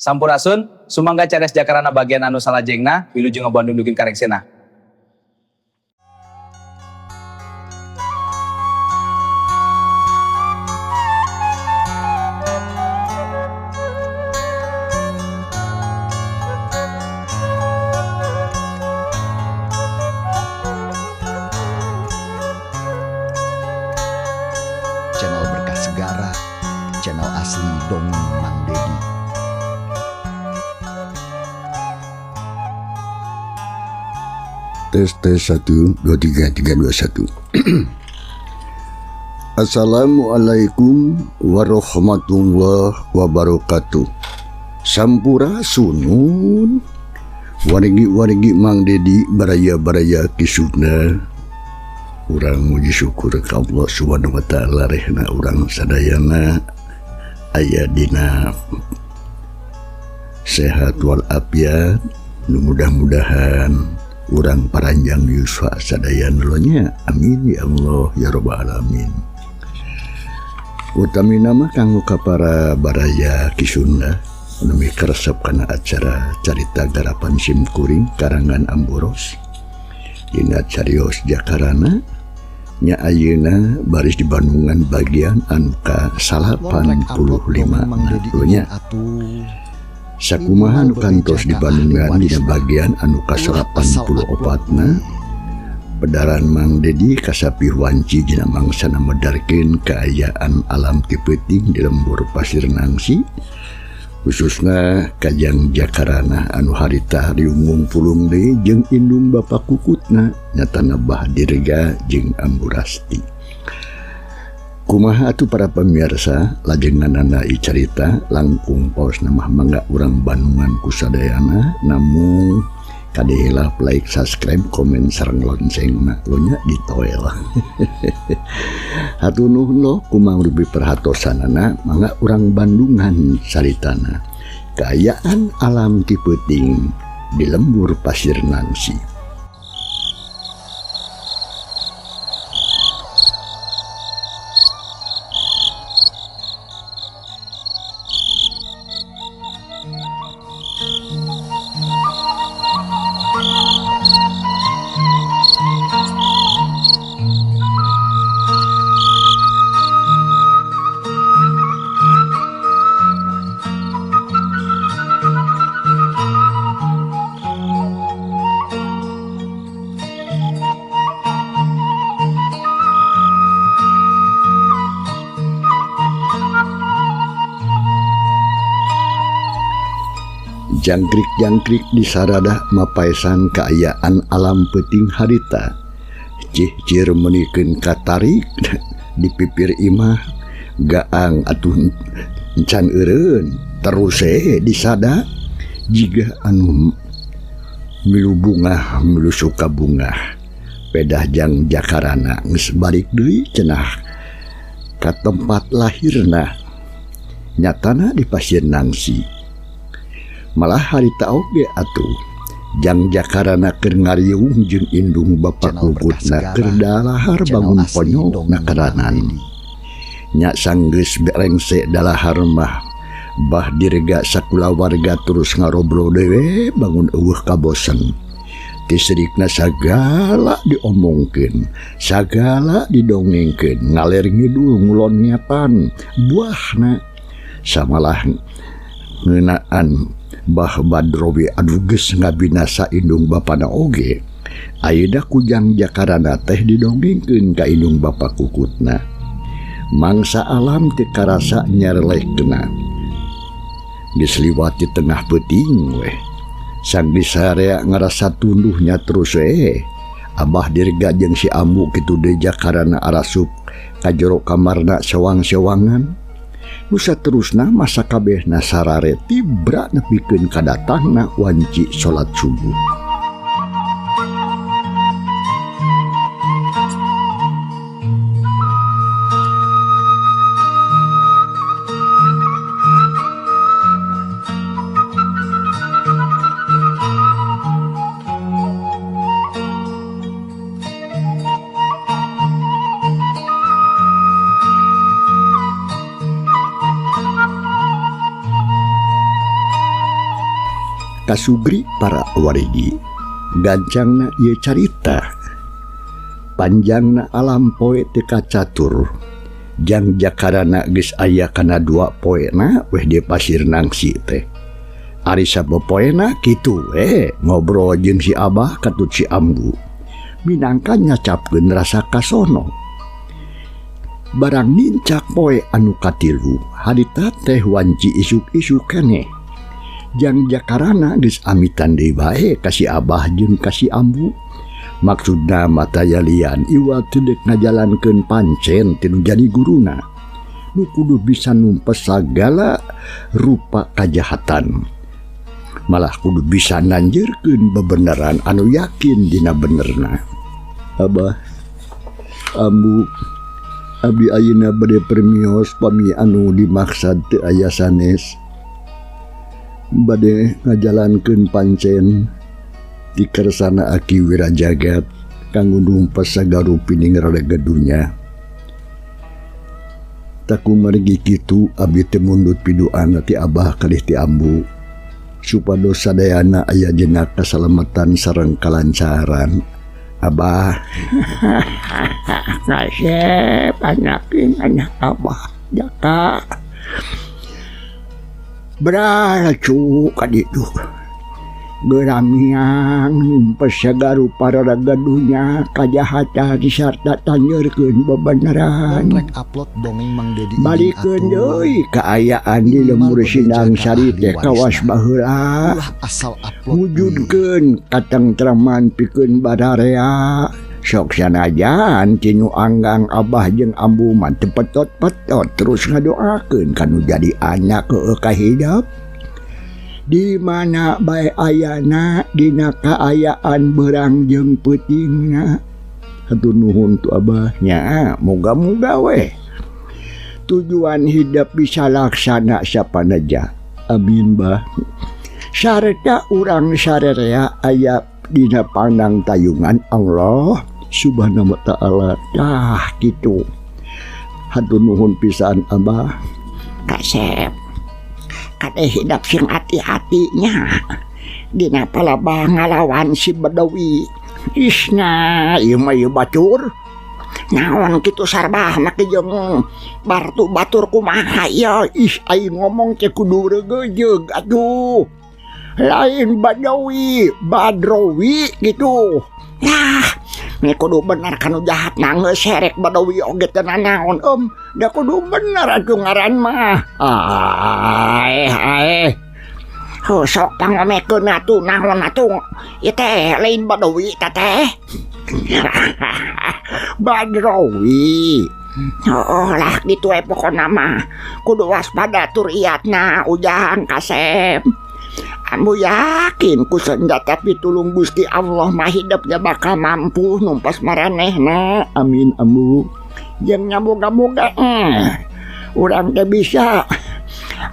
Sampurasun, sumangga cares jakarana bagian anu salajengna, wilujeng ngabandung dugin kareksena. Channel Berkah Segara, channel asli dongeng Mang Dedi. Tes 1 2 3 3 2 1. Assalamualaikum warahmatullahi wabarakatuh. Sampurasun. Warigi Mang Dedi baraya kisuna. Urang muji syukur ka Allah Subhanahu wa taala rehna urang sadayana aya dina sehat walafiat. Nu mudah-mudahan urang paranjang yuswa sadayana nya. Amin ya Allah ya rabbal alamin. Utami nama kanggo ka para baraya kisunda anu mikaresep kana acara carita garapan simkuring karangan Amboros. Dina carios jakarana nya ayeuna baris di Bandungan bagian anu ka 85 nya. Sakumaha nu kantos di Bandungan dina bagian anu ka 84 pedaran Mang Dedi kasapi wanci dina mangsana medarkeun kaayaan alam ti peuting di lembur Pasir Nangsi, khususna kajang jakarana anu harita riungung pulung deui jeung indung bapa kukutna nyatana Bah Dirga jeung Amburasti. Kumaha atuh para pemirsa lajenganana ieu carita langkung paos mah mangga urang Bandungan kusadayana namung kadehela like, subscribe, komen sareng loncengna lo nya ditoel. Hatur nuhun lo kumang rubi perhatosanana mangga urang Bandungan caritana kaayaan alam ti peuting di lembur Pasir Nangsi. Jangkrik di sarada mapaesan kaayaan alam peuting harita. Cih menikeun katarik di pipir imah gaang atuh encan eureun terus di sada jiga anu milu bunga milu suka bunga pedah jang jakarana geus balik deui cenah ka tempat lahirna nyatana di Pasir Nangsi. Malah harita oge atuh jang jakarana keur ngariung jeung indung bapa kukutna keur dalahar bangun ponyok nakaranan nya sanggeus berengse dalahar mah Bah Dirga sakulawarga terus ngarobro dewe bangun eueuh kabosen. Tisrikna sagala diomongkeun, sagala didongengkeun, ngaler ngidul ngulon ngiatan buahna samalah ngeunaan Bah Badrowi aduh geus ngabinasa indung bapana oge. Ayeuna kujang jakarana teh didongengkeun ka indung bapa kukutna. Mangsa alam teu karasa nyarelehkeuna. Geus liwat di tengah peuting weh. Sang disarea ngarasa tunduhnya terus Abah Dirga jeung si Ambu kitu deui jakarana arasup ka jero kamarna sewang-sewangan. Nu saterusna masa kabehna sarare tibra nepikeun kadatangna wanci salat subuh. Kasubri para warigi gancangna ieu carita panjangna alam poe teka catur jang jakarana geus aya kana 2 poena weh di pasir nangsi teh ari sapopoena kitu ngobrol jeung si Abah katut si Ambu minangka nyacapkeun rasa kasono barang nincak poe anu katilu harita teh wanci isuk-isuk keneh jang jakarana geus amitan deui bae ka si Abah jeung ka si Ambu maksudna mata yalian iwal teu deuk ngajalankeun pancen tinu jadi guruna nu kudu bisa numpes sagala rupa kajahatan malah kudu bisa nanjeurkeun bebeneran anu yakin dina benerna. Abah, Ambu, abi ayeuna bade permios pami anu dimaksad teu aya sanes bade ngajalankeun pancen di kersana Aki Wirajagat kanggo numpes sagarupining radagedunya. Taku margi kitu abi teu mundut pidoana ti Abah kalih ti Ambu supados sadayana aya jenak kasalamatan sareng kalancaran. Abah nasib anakin anak Abah jaka beracu kaditu geramiang numpes sagaru para ragadunya kajahatan sarta tanjeurkeun bebeneran Rek upload dongeng Mang Dedi balikeun deui kaayaan di lemur Sindang Sari teh kawas baheula asal upload wujudkeun katengtreman pikeun badarea sok sanajan tinu anggang Abah jeung Ambu mah teu petot-petot terus ngadoakeun kanu jadi anak ka hidup di mana bae ayana dina kaayaan berang jeung peutingna. Hatur nuhun tu Abahnya moga-moga weh tujuan hidup bisa laksana sapanaja. Amin bah. Sarta urang sarerea aya dina pandang tayungan Allah Subhanahu wa taala. Tah kitu. Hatur nuhun pisan Abah. Kasep kade hidup sing hati-hatinya dina palabah ngalawan si Badawi isna ieu mah ieu batur naon kitu sarbah make jeung bartu batur kumaha ya aing ngomong teh kudu regejeug atuh lain Badawi Badrowi gitu lah ini kudu bener kanu jahat nanggeus serek Badawi oge teu naon da kudu bener atuh ngaran mah sok pangamekeun atuh naon atuh ieu teh lain Badawi teh Badrowi lah gitu pokona mah kudu waspada turiatna ujang Kasep. Ambu yakin ku senjata pitulung Gusti Allah mah hidupnya bakal mampu numpas maranehna. Amin Ambu. Jeung nyamoga-moga urang teh bisa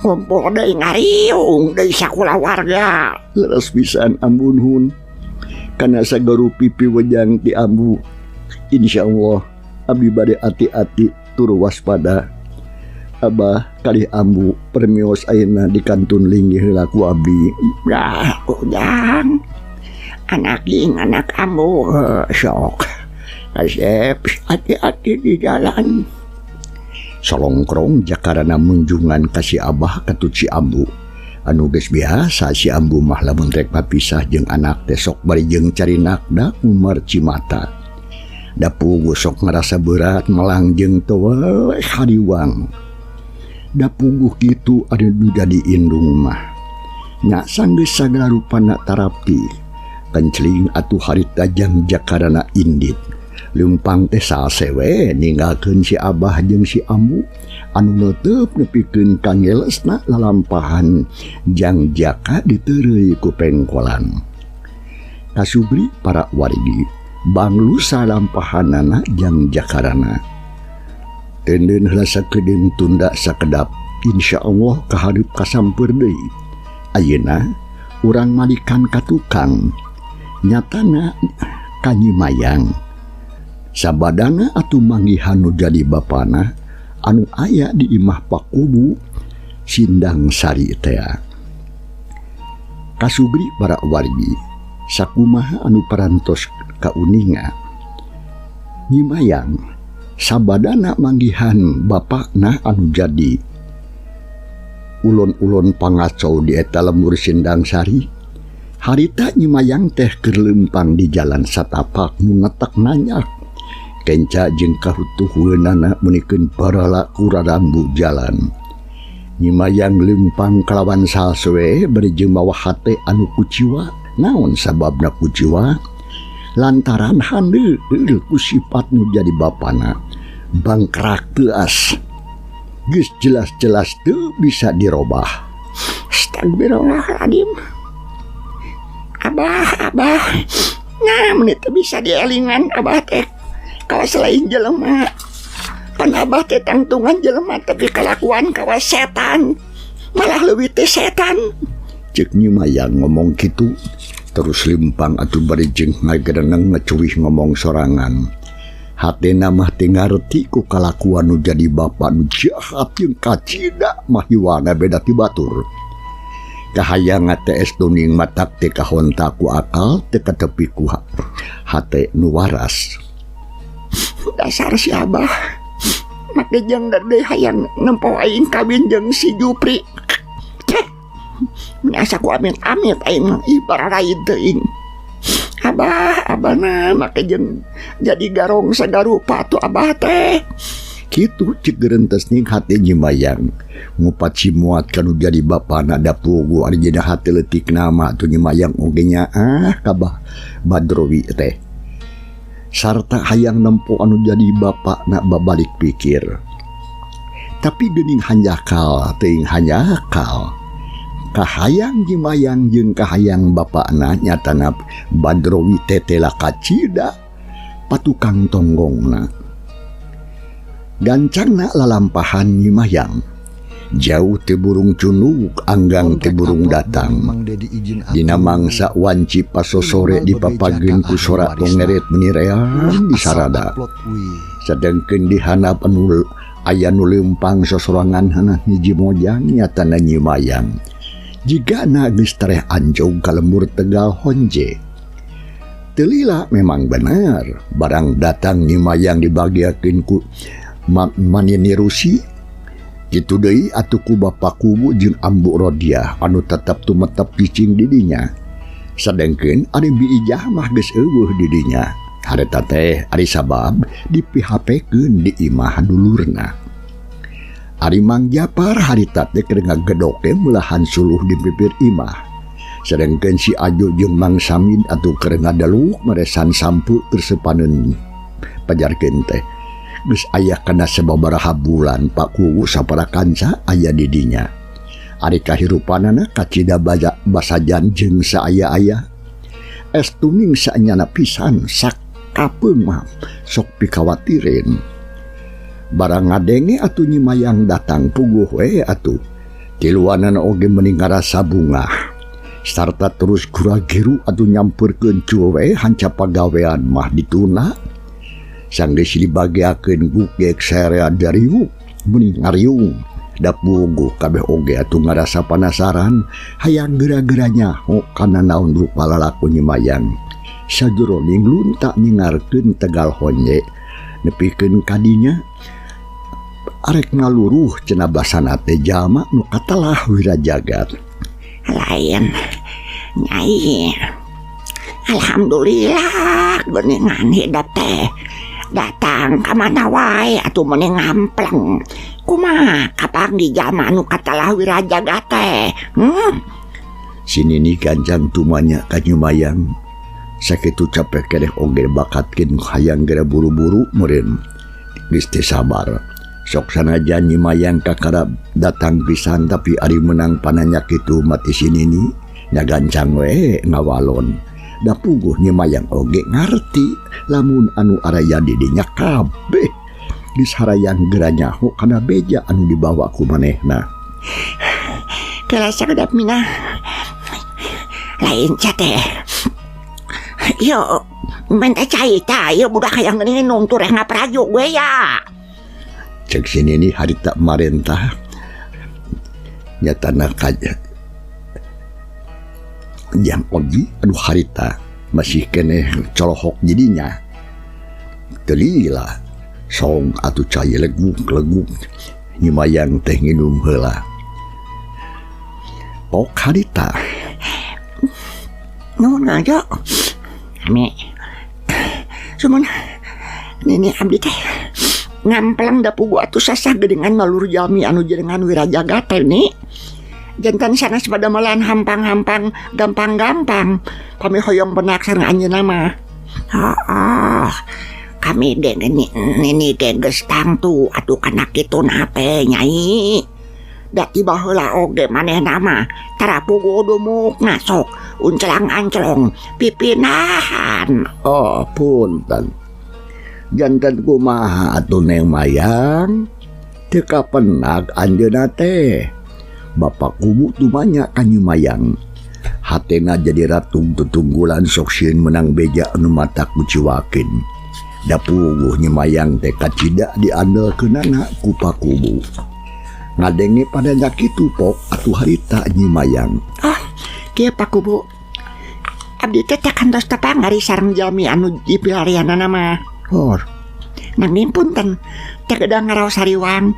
ngumpul deui ngariung deui sakulawarga. Leres pisan Ambu nuhun kana sagaru pipi wejang ti Ambu. Insyaallah abdi bade ati-ati tur waspada. Abah kalih Ambu permios ayeuna di kantun linggih heula ku abdi. Dah ujang. Anak Ambu sok. Kasep hati-hati di jalan. Solongkrong jakarana munjungan ka si Abah katut si Ambu. Anu geus biasa si Ambu mah lamun rek papisah jeung anak teh sok bari jeung carinakna umar cimata. Da puguh sok ngarasa berat melang jeung teu hadiwang. Da puguh kitu anu jadi indung mah nya sanggeus sagala rupana tarapi kencling atuh harita jang jakarana indit leumpang teh sasewe ninggalkeun si Abah jeung si Ambu anu neuteup nepikeun kangelesna lalampahan jang jaka diteureuy ku pengkolan. Kasubri para wargi banglu salampahanana jang jakarana tenden heula sakedeung tunda sakedap insyaallah kahareup kasampeur deui. Ayeuna urang malikan ka tukang nyatana kanyimayang sabadana atuh manggihan nu jadi bapana anu aya di imah Pakubu Sindang Sari teh. kasugri para wargi sakumaha anu parantos kauninga. Nyimayang sabadana manggihan bapakna anu jadi ulon-ulon pangacau di eta lembur Sindang Sari. Harita Nyimayang teh keur leumpang di jalan satapak nu netek nanyak. Kenca jeung kahutuheunana munikeun barala kurarambu jalan. Nyimayang leumpang kalawan salsoe bari jeung mawa hate anu kuciwa. Naon sababna kuciwa? Lantaran handeu ku sifat nu jadi bapana bangkrak teas. Geus jelas-jelas teu bisa dirobah. Astagfirullahaladzim. Abah. Nah, menit bisa dielingan Abah teh. Kalau selain jelema, pan Abah teh tangtungan jelema tapi kelakuan kawas setan. Malah leuwih teh setan. Cek Nyimayang ngomong gitu, terus limpang atuh bari jeung ngagereneng ngecuwih ngomong sorangan. Hatena mah teu ngarti ku kalakuan nu jadi bapa nu jahat jeung kacida mahiwana beda ti batur. Kahayang teh estuning matak teh kahonta ku akal teh katepi ku hate nu waras. Dasar si Abah. Make jeung deui hayang nempo aing kawin jeung si Jupri. Asa ku amit-amit aing mah ibarat raid teuing. Abah make jeung jadi garong sagarupa tuh Abah teh. Kitu cik gerentes ning hati Nyimayang ngupat simuat kanu jadi bapana da pugu ari jadi hati leutik nama tuh Nyimayang oge nya kabah Badrowi teh. Sarta hayang nempo anu jadi bapakna babalik pikir. Tapi geuning hanjakal teuing hanjakal. Kahayang Nyimayang jeung kahayang bapakna nyatana Badrowi teh tela kacida patukang tonggongna. Gancangna lalampahan Nyimayang. Jauh teu burung cunug, anggang teu burung datang. Dina mangsa wanci pasosore dipapageun ku sora tongeret menirean di sarada. Sedengkeun di handap anu aya nu leumpang sosorangan hanah hiji mojang nyatana Nyimayang. Jigana geus tareh anjog ka lembur Tegal Honje. Teu lila memang benar, barang datang Nyimayang dibagiakeun ku manini Rusi. Kitu deui atuh ku bapa kubu jeung Ambu Rodia anu tetep tumetep picing di dinya. Sadengkeun ari Biijah mah geus eueuh di dinya. Hareta teh ari sabab dipihapekeun di imah dulurna. Ari Mang Japar harita teh keur ngagedoke mulahan suluh di pipir imah. Sadengkeun si Ajo jeung Mang Samin atuh keur ngadaluk meresan sampu tersepaneun pajarkeun teh. Geus aya kana sababaraha bulan Pak Kuwu saparakanca aya di dinya. Ari kahirupanana kacida basajan jeung saaya-aya. Estuning saenyana pisan sakapeung mah sok pikawatirin. Barang ngadenge atuh Nyimayang datang puguh we atuh. Tiluanana oge meni ngarasa bungah. Sarta terus gura-giru atuh nyampeurkeun cuwe hanca pagawean mah dituna. Sanggeus dibagiakeun gugek sarea dariuk meni ngariung da puguh kabeh oge atuh ngarasa panasaran hayang geura-geuranya kana naon rupa lalaku Nyimayang. Sajroning lunta ningarkeun Tegal Honje nepikeun kadinya arek ngaluruh cenah basana teh jalma nu katalah wirajagat. Lain Nyai. Alhamdulillah geuningan hidup teh datang ka mana wae atuh meuni ngampleng. Kumaha kapang di jalma anu katalah wirajagat teh? Sinini ganjang tumanya ka Nyimayang. Sakitu capek kedeh oge bakatkeun hayang geura buru-buru meureun. Geus teu sabar. Sok sanajan Nyimayang kakara datang pisan tapi ari menang pananya kitu mati sinini nya gancang we ngawalon. Da puguh Nyimayang oge ngarti lamun anu araya di dinya kabeh geus harayang geura nyaho kana beja anu dibawa ku manehna. Kelas sadap mina lain ca teh. Yo minta caita yo budak hayang nginum tureh ngaprajuk we ya. Cek sini nih harita marentah nyatana kaja yang ogi aduh harita masih kene colohok jadinya telila song atuh cai leguk nyimayang teh nginum heula pok harita nuhun aja kami cuman ini abdi teh ngamplang da pugu atuh sasah gedengan malur jalmi anu jenengan Wirajagat teh ni jantan sanes pada malahan hampang-hampang gampang-gampang kami hoyong benak sareng anjeunna mah kami ini geus tangtu atuh kana kitu nape nyai da tiba heula oge manehna mah tara pugu dumuk ngasok uncelang-ancelong pipinahan. Oh punten jantan kumaha atuh Neng Mayang teu kapenag anjeunna teh bapak kubu tu banyak kan Mayang hatena jadi ratung tutunggulan sok sieun menang beja anu matak kuciwakeun da puguh Mayang teh kacida diandelkeunana ku pakubu ngadenge pada nyakitu pok atuh harita Mayang. Kieu pakubu abdi teh kantos tapangari sareng jalmi anu dipilarianana mah. Nanging punten teh gedah ngaraos sariwang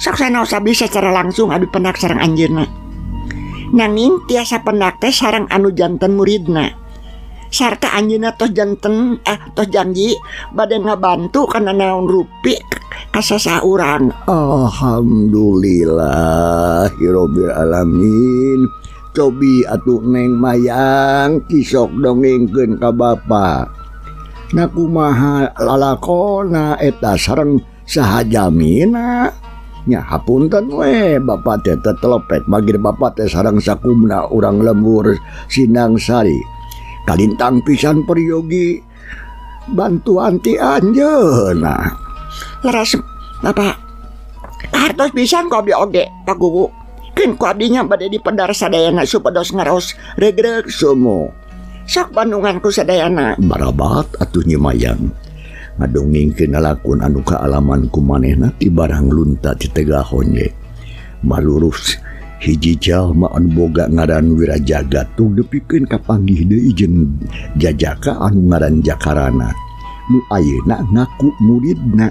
sok sanaos abdi secara langsung adu pendak sareng anjeunna nanging tiasa pendak teh sareng anu janten muridna sarta anjeunna tos janten tos janji bade ngabantu kana naon rupi ka sasaurang. Alhamdulillahirabbil alamin. Cobi atuh Neng Mayang kisok dongengkeun ka bapa na kumaha lalakona eta sareng saha jamina nya hapunten we bapa teh telepet magir bapa teh sareng sakumna urang lembur Sindang Sari kalintang pisan peryogi bantuan ti anjeunna leres bapa hartos pisan ku abdi oge pakubu keun ku abdinya bade dipedar sadayana supados ngaraos regreg sumo sok bandungan ku sadayana barabat atuh Mayang ngadongengkeun lalakun anu kaalaman ku manehna ti barang lunta ti tegahon ye malurus hiji jalma anu boga ngaran Wirajagat tug depikeun kapanggih deui jeung jajaka anu ngaran Jakarana nu ayeuna ngaku muridna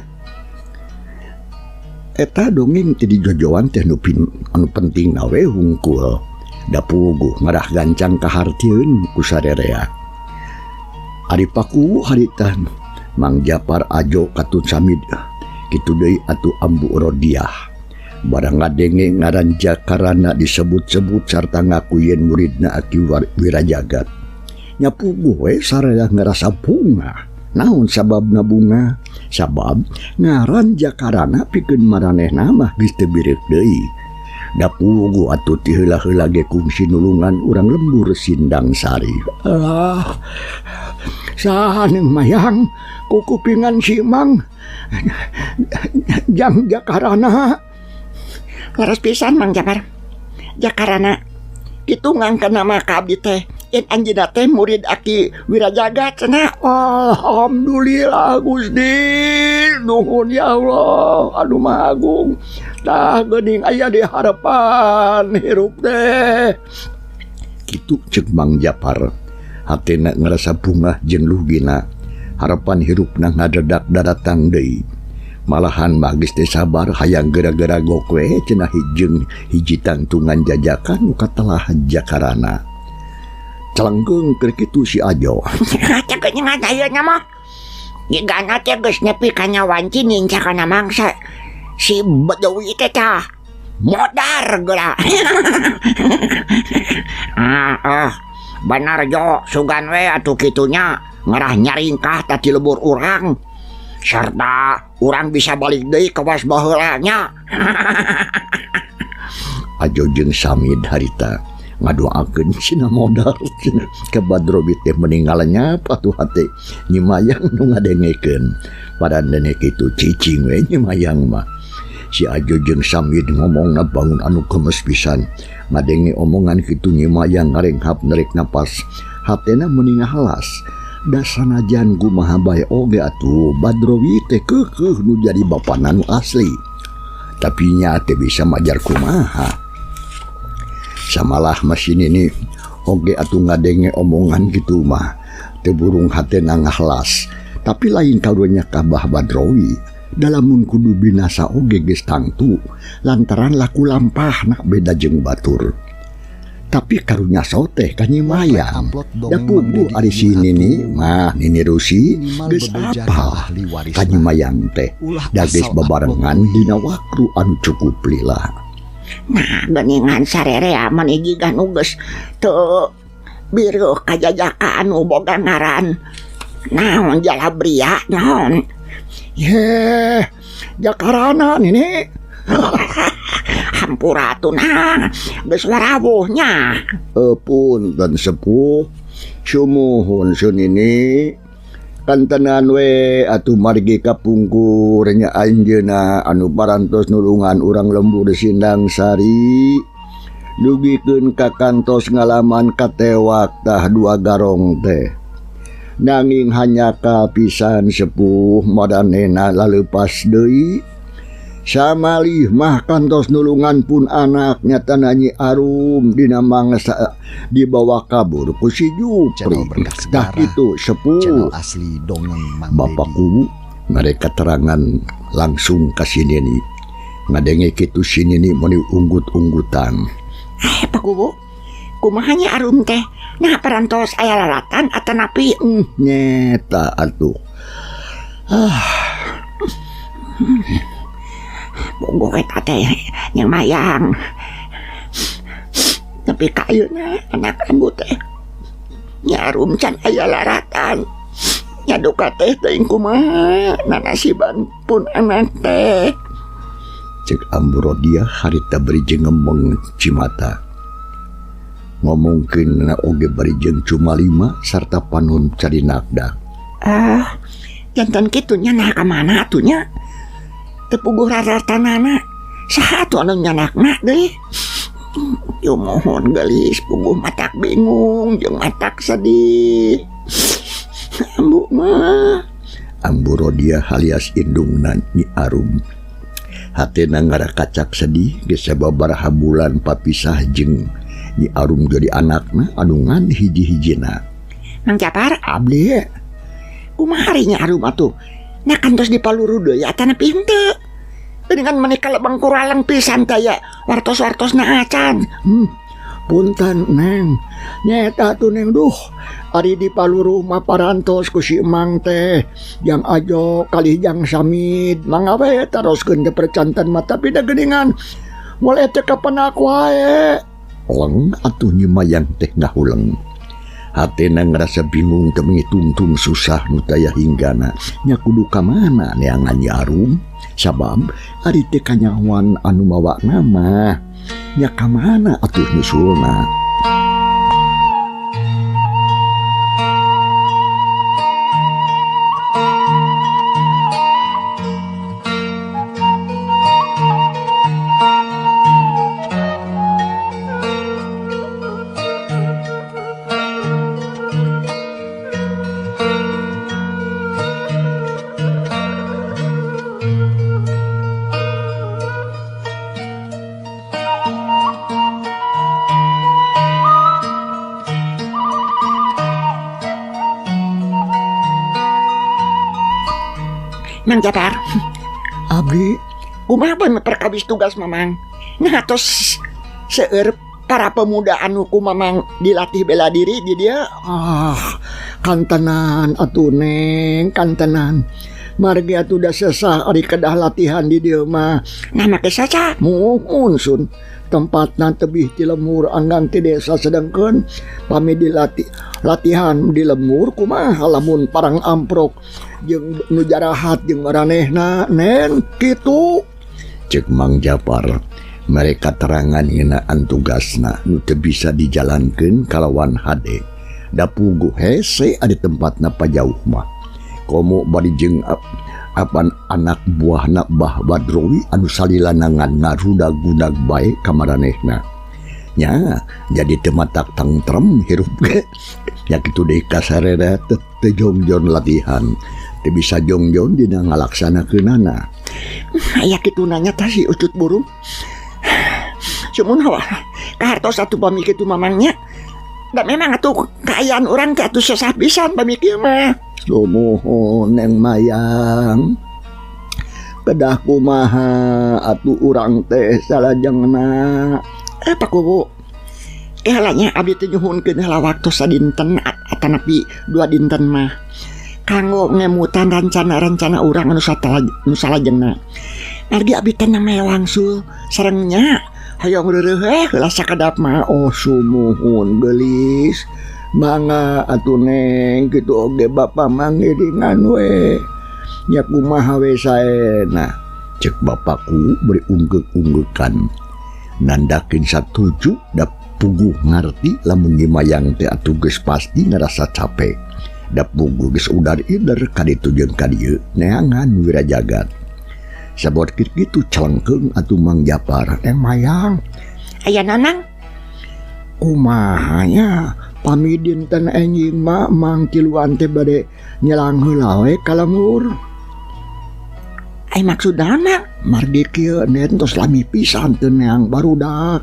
eta dongeng ti dijojoan teh anu penting we hungkul da puguh ngarah gancang kahartieun ku sarerea ari paku harita Mang Japar ajo katun samid kitu deui atuh Ambu Rodiah barang ngadenge ngaran Jakarana disebut-sebut sarta ngakuyeun muridna Aki Wirajagat nya puguh we saraya ngarasa bunga naon sababna bunga sabab ngaran Jakarana pikeun maranehna mah geus teu birek deui da puguh atuh ti heula-heula ge kungsi nulungan urang lembur Sindang Sari. Saha Neng Mayang kukupingan si Mang jang Jakarana leres pisan Mang Japar Jakarana kitu ngangkeun nama ka abdi teh yen anjeunna teh murid Aki Wirajagat cenah. Alhamdulillah Gusti nuhun ya Allah anu Maha Agung tah geuning aya di harapan hirup teh kitu ceuk Mang Japar hatena ngerasa bunga jeung lugina harapan hirupna ngadedak daratang deui malahan magis teh sabar hayang gara-gara gokwe cenah hiji tangtungan jajakan nu katelah Jakarana celengkeung keur kitu si Ajo cek nyengat ayeuna mah gigana teh geus nepi ka nyawanci ninca kana mangsa si Bedowi teh tah modar geura benar Jo sugan we atuh kitunya ngarah nyaringkah tadi lebur urang serta urang bisa balik deui ka was baheulanya. Ajo jeung Samid harita ngadoakeun cenah modal cenah ke Badrobi teh meninggalnya patuh hate Mayang nu ngadengekeun padahal kitu cicing we Mayang mah si Ajo jeung Samid ngomongna bangun anu kemes pisan ngadenge omongan kitu Mayang ngarenghap narik napas hatena meuningah halas da sanajan kumaha bae oge atuh Badrowi teh keukeuh nu jadi bapana nu asli tapi nya teh bisa majar kumaha samalah mesin ini oge atuh ngadenge omongan gitu mah teu burung hatena ngahlas. Tapi lain karunya Kabah Badrowi dalamun kudu binasa oge geus tangtu lantaran laku lampahna beda jeung batur. Tapi karunya soteh ka Nyi Mayang da pugu ari si Nini mah Nini Rusi geus apal ka Nyi Mayang teh da geus babarengan dina waktu anu cukup lila. Nah, geningan sarere aman ijigan geus teu biru kajajaka anu boga ngaran naon Jalabria naon. Yeh, jakarana Nini. Hampuratuna geus warawuhnya. Punten sepuh, sumuhun sun ini kantenan we atuh margi kapungkur nya anjeunna anu parantos nulungan urang lembur Sindang Sari dugikeun ka kantos ngalaman katewak tah 2 garong teh. Nanging hanya kapisan sepuh madanena laleupas deui. Samalih mah kantos nulungan pun anak nyata Nyi Arum dina mangsa dibawa kabur ku si Jupri. Tah kitu sepuh asli dongeng Mang Bapakku mereka terangan langsung ka si Nini ngadenge kitu si Nini meuni unggut-unggutan. Pakubu kumaha Nyi Arum teh nah parantos aya lalatan atanapi Nyeta atuh. bogo eta teh Nyi Mayang. Tapi kayuna anak ambu teh Nyi Arum can aya laratan. Nya duka teh teuing kumaha nanasiban pun anak teh. Cek Ambu Rodia harita beri jeung ngembeng Cimata. Ngomongkeun na oge bari jeung cuma 5 sarta panun cari nakdak. Jantan kitu nya nah ka mana atunya? Teu puguh raratanana. Saha atuh anu nyanakna deui? Yo mohon gelis puguh matak bingung jeung matak sedih. Ambu mah Ambu Rodia alias indungna Nyi Arum. Hatena ngarakacak sedih geus sababaraha bulan papisah jeung Nyi Arum jadi anakna anu ngan hiji-hijina. Mang Japar, Abdi kumaha ari Nyi Arum atuh? Nah kantos dipaluru deui atanapi henteu. Dengan menika lebang kuralang pisan taya wartos-wartosna acan. Punten Neng, nyeta tuh Neng duh. Ari dipaluru mah parantos ku si Emang teh yang ajo kali yang samid mangga we taroskeun teh percantan mah tapi da geuningan mulai teh kapan aku wae. Leng atuh Nyi Mayang teh ngahuleng. Hatena ngerasa bingung teu mengitungtung susah nu taya hinggana. Nya kudu ka mana neangan Nyi Arum? Sabab ari teh kanyawan anu mawa nama. Nya ka mana atuh nyusulna? Mang Japar, Abdi kumaha pun perkabis tugas Mamang. Nah tos seueur para pemuda anu ku Mamang dilatih bela diri di dia. Kantenan atuh Neng, kantenan. Margi atuh da sesah ari kedah latihan di dieu mah. Nah make saja. Muhun sun. Tempatna tebih ti lemur anggan ti desa sedengkeun pami dilatih latihan di lemur kumaha lamun parang amprok jeung nu jarahat jeung maranehna Nen kitu. Cek Mang Japar mereka terangan ngeunaan tugasna nu teu bisa dijalankeun kalawan hade da puguh hese adi tempatna pajauh mah komo bari jeung apan anak buahna Bah Badrowi anu salilanangan ngarudag-gudag bae ka maranehna. Nya jadi teu matak tentrem hirup ge. Ya kitu deui kasarere teu jongjon latihan. Teu bisa jongjon dina ngalaksanakeunana. Aya kitu nanya tah si Ucut Burung. Cumun hawa kahartos atuh pami kitu Mamangnya. Da memang atuh kaayaan urang teh atuh susah pisan pamikir mah. Sumuhun Neng Mayang. Kedah kumaha atuh urang teh salajengna. Pak Kuwu. Halanya abdi teh nyuhunkeun heula waktu sadinten atanapi 2 dinten mah. Kanggo ngemutan rencana-rencana urang anu salajengna. Margi abdi teh namanya wangsul sarengnya hayang reureuh heula sakadap mah. Oh sumuhun gelis. Mangga atuh Neng kitu oge bapa manggiringan we. Nya kumaha we saena. Cek bapakku beri unggek-unggekan. Nandakeun satuju da puguh ngarti lamun Mayang teh atuh geus pasti ngerasa capek. Da puguh geus udar-idar kaditu jeung kadieu neangan Wirajagat. Sabot kitu celengkeung atuh Mang Japar. Mayang, Aya nanang? kumaha nya pamidin ten enjing Mang tiluan teh bade nyelang heula we ka lembur. Ai maksudna Margi kieu nentos lami pisan teu neang barudak.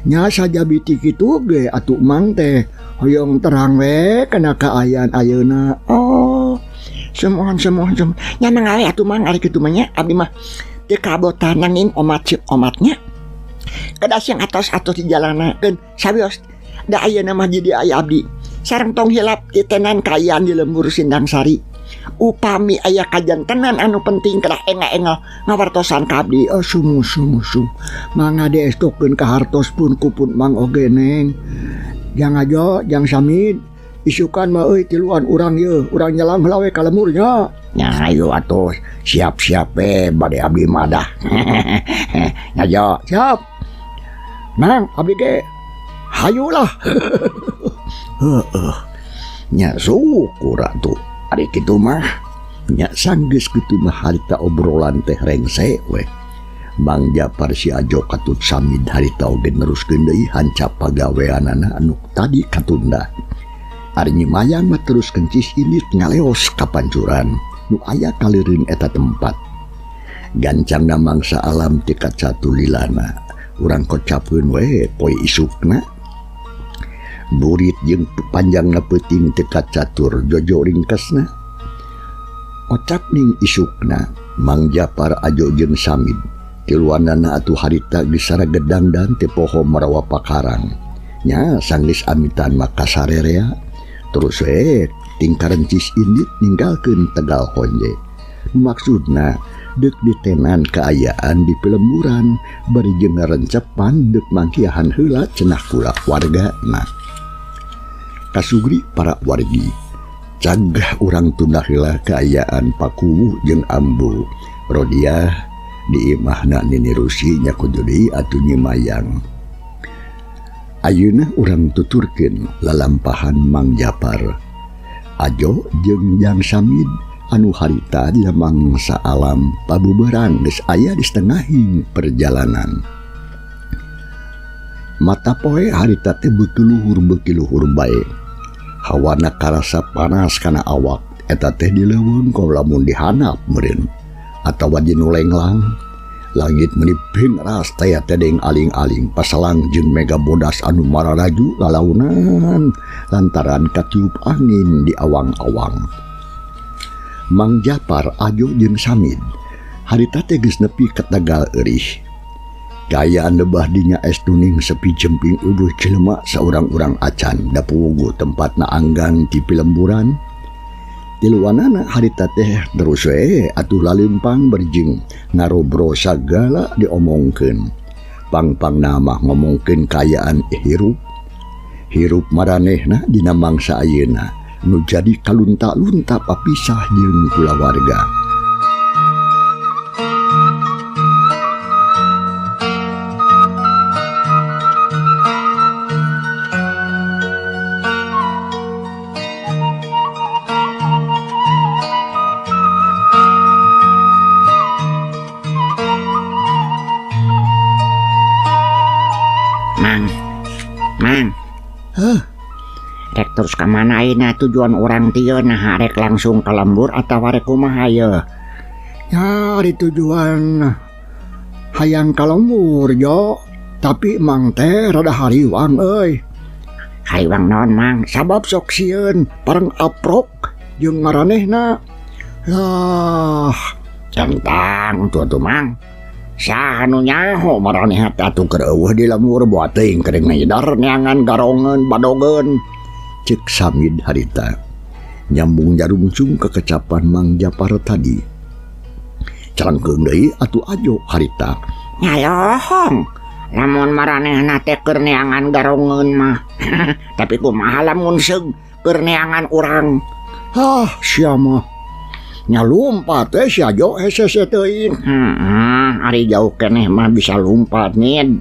Nya sajabiti kitu ge atuh Mang teh hoyong terang we kana kaayaan ayeuna. Oh, semohon. Nya mangawe atuh Mang ari kitu mah nya abdi mah teu kabotan nanging omatnya. Kada siang atos-atos di jalanakeun sabios da ayeuna mah jadi aya abdi. Sareng tong hilap titenan kaayaan di lembur Sindang Sari. Upami aya kajantenan anu penting kedah enga-enga ngawartosan ka abdi. Sum mangga diestokeun ka hartos pun kupun Mang oge Neng. Jang ajo jang samid isukan mah euy tiluan urang ye urang nyelang heula we ka lembur nya. Nya ayo atuh siap-siap bade abdi mah dah. Nya jo Siap Nang abdi ge hayulah. Nya syukur atuh ari kitu mah. Nya sanggeus kitu mah harita obrolan teh rengse we. Mang Japar si Ajo katut samid harita oge neruskeun deui hancap pagaweanana anu tadi katunda. Ari Mayang mah terus kencis indit ngaleos ka pancuran nu aya kaleureun eta tempat. Gancangna mangsa alam ti kacatulilana. Urang kocapkeun we poe isukna. Burit jeung panjangna peuting teu kacatur jojo ringkesna. Ocap ning isukna Mang Japar Ajo jeung samid tiluanana atuh harita geus saragedang dan teh poho marawa pakarang. Nya sanggeus amitan maka sarerea terus we tingkarencis indit ninggalkeun Tegal Honje. Maksudna deuk ditenan kaayaan di pelemburan bari jeung ngarencepan deuk mangkiahan heula cenah kula wargana. Kasugri para wargi cagah urang tunda heula kaayaan Pakuwu jeung Ambu Rodiah di imahna Nini Rusi nya kudu deui atuh Nyi Mayang. Ayeuna urang tuturkeun lalampahan Mang Japar Ajo jeung Jang Samid anu harita di mangsa alam pabuberan geus aya di setengahing perjalanan. Mata poe harita teh beuki luhur bae. Hawana karasa panas kana awak eta teh dileuweung ku lamun dihanap meureun atawa dinulenglang. Langit menipin ras taya tedeng aling-aling pasalang jeung mega bodas anu mararaju lalaunan lantaran katiup angin di awang-awang. Mang Japar Ajo jeung samid harita teh geus nepi ka Tegal Eurih. Kaayaan lebah dinya es tuning sepi jemping eueuh jelema saurang-urang acan da puguh tempatna anggang ti pilemburan. Tiluanana harita teh terus we atuh lalimpang berjing narobro sagala diomongkeun. Pang-pangna mah ngomongkeun kaayaan hirup maranehna dina mangsa ayeuna nu jadi kalunta-lunta papisah jeung kulawarga. Mang. Rek terus ka mana ayeuna tujuan urang teu nah rek langsung ka lembur atawa rek kumaha ye? Ya di tujuan hayang ka lembur jo, tapi Mang teh rada hariwang euy. hariwang naon mang sabab sok sieun parang aprok jeung maranehna. Lah centang tuh mang saha nu nyaho maraneh atuh keur eueuh di lamur buat teuing keur ngidar neangan garongeun badogeun. Cek Samid harita nyambung jarungsung ke kecapan Mang Japar tadi. Calangkeun deui atuh ajo harita. Nyalohong lamun maranehna teh keur neangan garongeun mah. Tapi kumaha lamun seug keur neangan urang? Sia mah nyalumpat si ajo hese teuing. Ari jauh keneh mah bisa lumpat nid.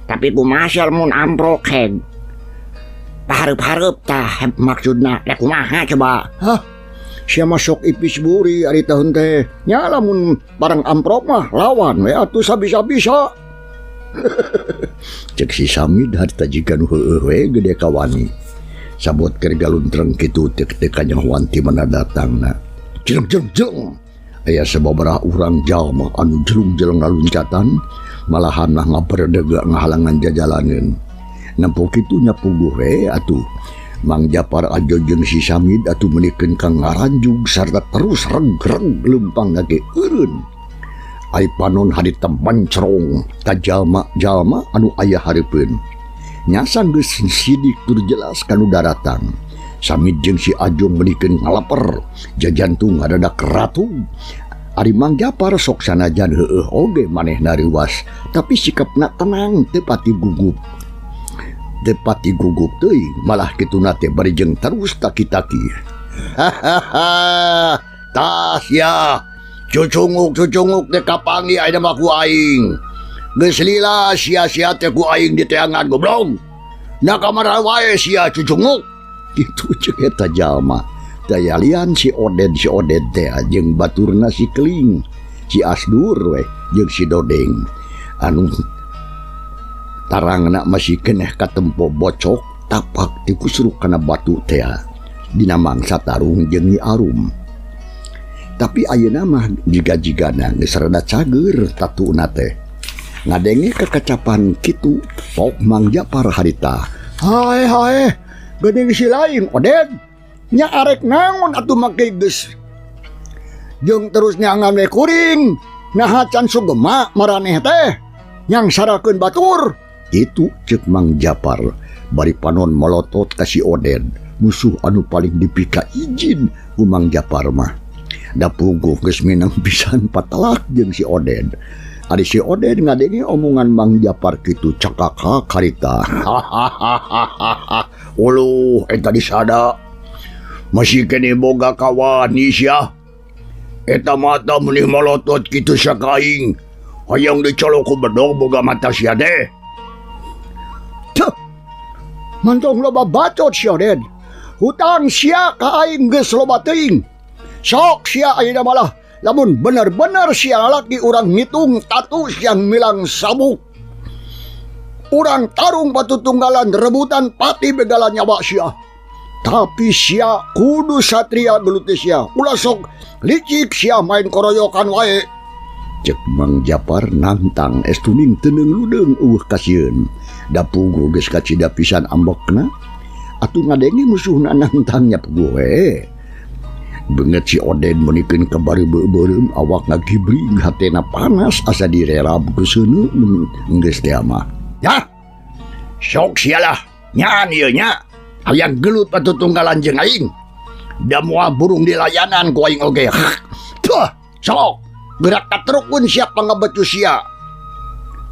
Tapi kumaha lamun amprok heg? Pahareup-hareup tah maksudna da kumaha coba? Sia masuk ipis buri ari tahun teh. Nya lamun barang amprok mah lawan we atuh sabisa-bisa. Cek si Samid harita jika nu heueuh we gede kawani. Sabot keur galuntreng kitu teu kanyahoan ti mana datangna. Jeleng. Aya sababaraha urang jalma anu jelung-jeleng laluncatan malahan lah ngaberdega ngahalangan jajalaneun. Nampu kitu nyapuguh we atuh Mang Japar ajo jeung si Samid atuh meunikeun kang ngaranjug sarta terus reg-reg leumpang ngage eureun. Ai panon harita mancrong ka jalma-jalma anu aya hareupeun. Nyasa geus sidik tur jelas kanu daratang. Samid jeung si Ajong meunikeun ngalaper jajantung ngadadak ratu. Ari Mang Japar sok sanajan heueuh oge manehna riwas, tapi sikapna tenang teu pati gugup. Tepati gugup teuing malah kituna teh bari jeung terus taki-taki. Tah sia cucunguk teh kapangi aya mah ku aing. Geus lila sia-sia teh ku aing diteangan goblok. Na kamar wae sia cucunguk. Kitu ceuk eta jalma. Daya lian si Oded teh jeung baturna si Keling, si Asdur we jeung si Dodeng. Anu tarangna masih keneh katempo bocok tapak ti kusruk kana batu teh dina mangsa tarung jeung Nyi Arum. Tapi ayeuna mah jiga-jigana geus rada cager tatuna teh. Ngadenge kekacapan kitu sok Mang Japar harita. Hae geuning si lain Oded. Nya arek naon atuh make geus jeung terus nyangan we kuring. Naha can sugema maraneh teh nyang sarakeun batur. Itu cek Mang Japar bari panon melotot ka si Oded, musuh anu paling dipika izin ku Mang Japar mah. Da puguh geus minang pisan patalak jeung si Oded. Ari si Oded ngadenge omongan Mang Japar kitu cakak harita. Uluh eta disada masih kene boga kawan sia. Eta mata meuni melotot kitu sakaing. Hayang dicolok ku bedog boga mata sia deh. Mantong loba bacot sia Oded. Hutang sia ka aing geus loba teuing. Sok sia ayeuna malah lamun bener-bener sia lalaki urang ngitung tatu yang milang sabuk. Urang tarung batu tunggalan rebutan pati begalan nyawa sia. Tapi sia kudu satria gelut sia. Ulah sok licik sia main koroyokan wae. Cek Mang Japar nantang estuning teuneng ludeung eueuh kasieun. Da puguh geus kacida pisan ambekna. Atuh ngadenge musuhna nantang nya puguh we. Beungeut si Oded meunikeun ka bareu-bareu awak ngagibring hatena panas asa direrab ku seuneu geus teh mah. Ya. Sok sialah nyaan ieu nya. Hayang gelut batu tunggalan jeung aing. Da moal burung di layanan ku aing oge. Tuh, sok gerak katrukkeun sia pangabetu sia.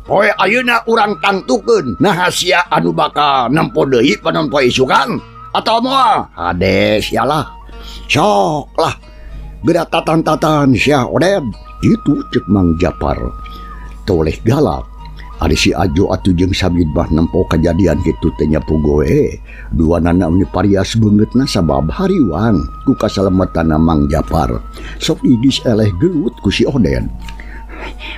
Poe ayeuna urang tangtukeun naha sia anu bakal nempo deui panon poe isukan atawa moal hade sialah. Sok lah gerak tatan-tatan sia Oded. Itu cek Mang Japar. Toleh galak. Ari si Ajo atuh jeung Samid mah nempo kajadian kitu teh nya puguh we. Duanana uni parias beungeutna sabab hariwang ku kasalametanna Mang Japar. Sok idis eleh gelut ku si Oded.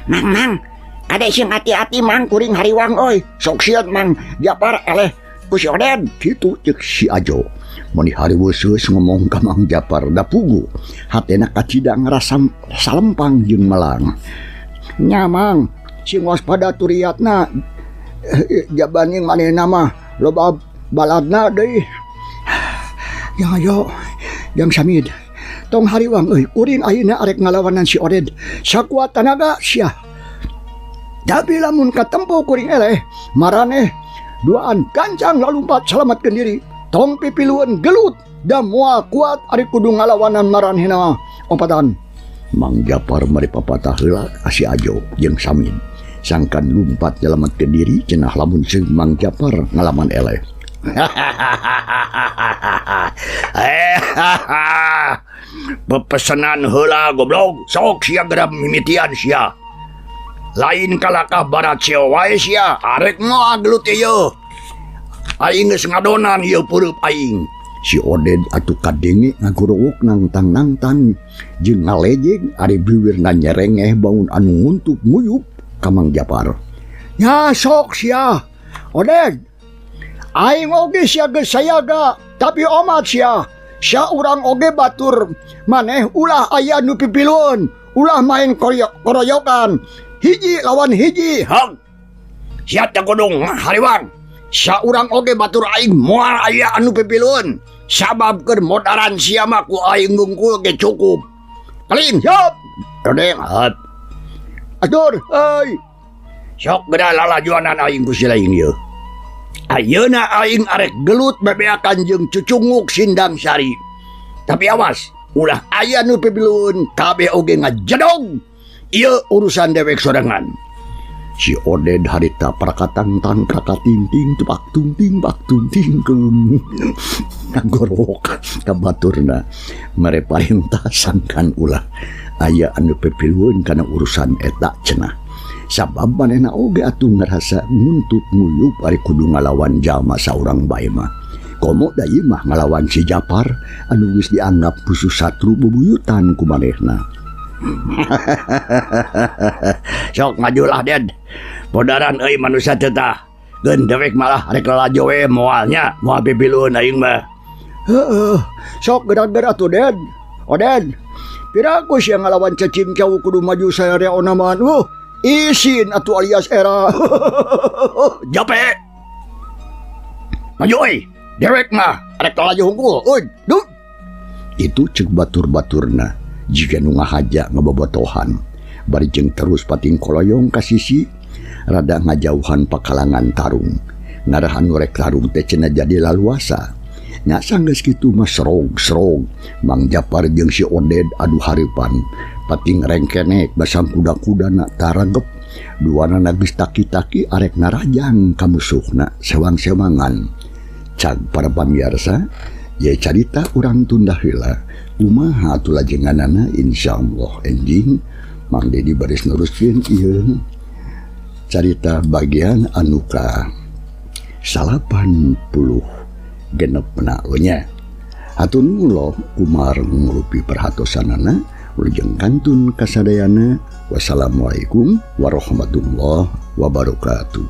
Mang, ade sing hati-hati mang kuring hariwang oi. Sok sieun Mang Japar eleh ku si Oded. Kitu cek si Ajo. Mun hariweus ngomong ka Mang Japar da puguh. Hatena kacida ngarasa salempang jeung melang. Nya Mang, sing waspada turiatna jabaning manehna mah loba baladna deui. Yang ayo, yang samid. Tong hariwang euy, uring ayeuna arek ngalawanan si Oded. Sakuat tanaga sia. Tapi lamun katempo kuring eleh, maraneh duaan gancang lalumpat salamatkeun diri. Tong pipiluan gelut da moal kuat ari kudu ngalawanan maranehna opatan. Mang Japar mari papatah heula ka si Ajo jeung Samin. Sangkan lumpat nyalametkeun diri cenah lamun seung Mang Japar ngalaman eleh. Pepesanan heula goblok, sok sia geram mimitian sia. Lain kalakah barat sia wae sia, arek moal gelut ieu. Aing geus ngadonan ieu peurup aing. Si Oded atuh kadenge ngagorowok nangtang-nangtang jeung ngalejeg ari biwirna nyerengeh bangun anu nguntuk nguyup ka Mang Japar. Ya sok sia. Oded. Aing oge sia geus sayaga, tapi omat sia. Sia urang oge batur. Maneh ulah aya nu pipilueun, ulah main koroyokan. Hiji lawan hiji. Hang. Sia teh kudung hariwang. Sia urang oge batur aing moal aya anu pipilueun. Sabab keur modaran sia mah ku aing ngungkul ge cukup. Kalin, siap. Rodeng, hat. Atur, euy. Sok geda lalajuanan aing ku si lain ieu. Ayeuna aing arek gelut bebeakan jeung cucunguk Sindang Sari. Tapi awas, ulah aya nu pipilueun kabeh oge ngajedog. Ieu urusan dewek sorangan. Si Oded harita prakatang-tang kakatingting tupak tungting bak tungting keung ngagorok ka baturna mere parentah sangkan ulah aya anu pepilueun kana urusan eta cenah. Sabab manehna oge atuh ngerasa nguntut nguyup ari kudu ngalawan jalma saurang bae mah. Komo da ieu mah ngalawan si Japar anu geus dianggap musuh satru bebuyutan ku manehna. Sok majulah Ded. Podaran euy manusia teh tah. Geun dewek malah rek lalajo we moalnya, moal pipilueun aing mah. Heeh, sok gerak-gerak tuh Ded. Oded. Piraku sia ngalawan cacing cau kudu maju saya onaman. Isin atuh alias era. Jape. Maju euy. Dewek mah rek lalajo hungkul. Euy, duh. Itu ceuk batur-baturna jika nu ngahaja ngebobotohan. Bari jeung terus pating koloyong ka sisi rada ngajauhan pakalangan tarung. Ngarahan rek tarung teh cenah jadi laluasa. Nya sanggeus kitu mah srog-srog Mang Japar jeung si Oded adu hareupan. Pating rengkenek basang kuda-kudana taranggep. Duana geus taki-taki arek narajang ka musuhna sewang-sewangan. Cag para pamirsa, ye carita urang tunda heula. Kumaha atuh lajenganana insyaallah enjing Mang Dedi baris neruskeun ieu carita bagian anu ka 80 genepna nya. Hatur nuhun kumar ngrupi perhatosanana ulujeng kantun kasadayana. Wassalamualaikum warahmatullahi wabarakatuh.